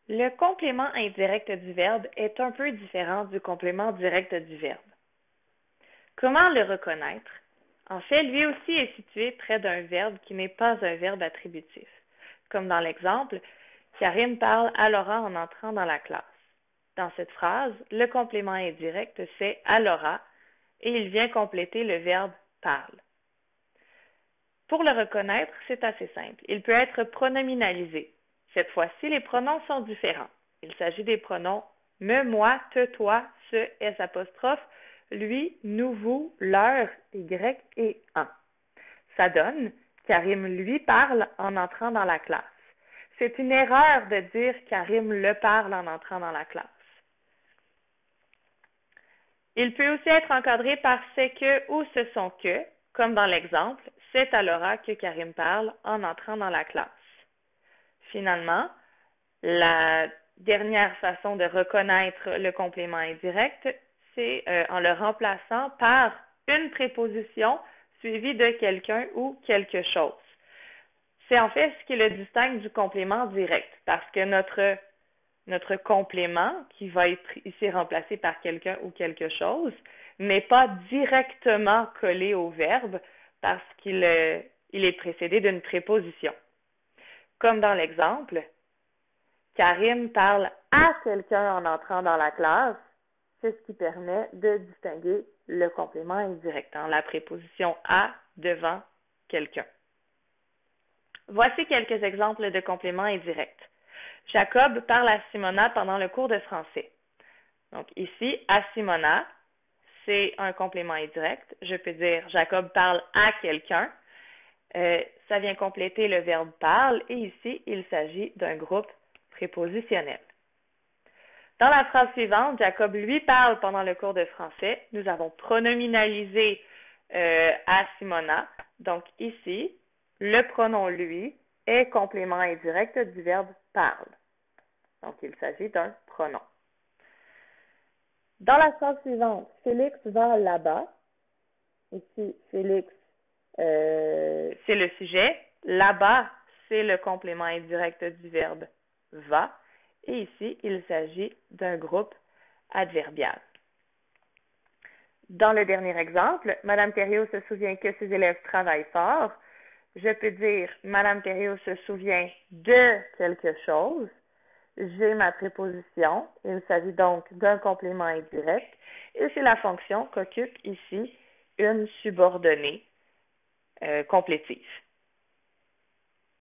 Le complément indirect du verbe est un peu différent du complément direct du verbe. Comment le reconnaître? En fait, lui aussi est situé près d'un verbe qui n'est pas un verbe attributif. Comme dans l'exemple, Karim parle à Laura en entrant dans la classe. Dans cette phrase, le complément indirect c'est à Laura et il vient compléter le verbe parle. Pour le reconnaître, c'est assez simple. Il peut être pronominalisé. Cette fois-ci, les pronoms sont différents. Il s'agit des pronoms me, moi, te, toi, ce, s apostrophe, lui, nous, vous, leur, y et un. Ça donne Karim lui parle en entrant dans la classe. C'est une erreur de dire Karim le parle en entrant dans la classe. Il peut aussi être encadré par c'est que ou ce sont que, comme dans l'exemple, c'est à Laura que Karim parle en entrant dans la classe. Finalement, la dernière façon de reconnaître le complément indirect, c'est en le remplaçant par une préposition suivie de quelqu'un ou quelque chose. C'est en fait ce qui le distingue du complément direct, parce que notre complément, qui va être ici remplacé par quelqu'un ou quelque chose, n'est pas directement collé au verbe parce qu'il est précédé d'une préposition. Comme dans l'exemple, Karim parle à quelqu'un en entrant dans la classe, c'est ce qui permet de distinguer le complément indirect, la préposition à devant quelqu'un. Voici quelques exemples de compléments indirects. Jacob parle à Simona pendant le cours de français. Donc ici, à Simona, c'est un complément indirect. Je peux dire Jacob parle à quelqu'un. Ça vient compléter le verbe parle et ici, il s'agit d'un groupe prépositionnel. Dans la phrase suivante, Jacob lui parle pendant le cours de français. Nous avons pronominalisé à Simona. Donc ici, le pronom lui est complément indirect du verbe parle. Donc il s'agit d'un pronom. Dans la phrase suivante, Félix va là-bas. Ici, Félix, c'est le sujet. Là-bas, c'est le complément indirect du verbe va. Et ici, il s'agit d'un groupe adverbial. Dans le dernier exemple, Madame Thériault se souvient que ses élèves travaillent fort. Je peux dire Madame Thériault se souvient de quelque chose. J'ai ma préposition. Il s'agit donc d'un complément indirect. Et c'est la fonction qu'occupe ici une subordonnée complétive.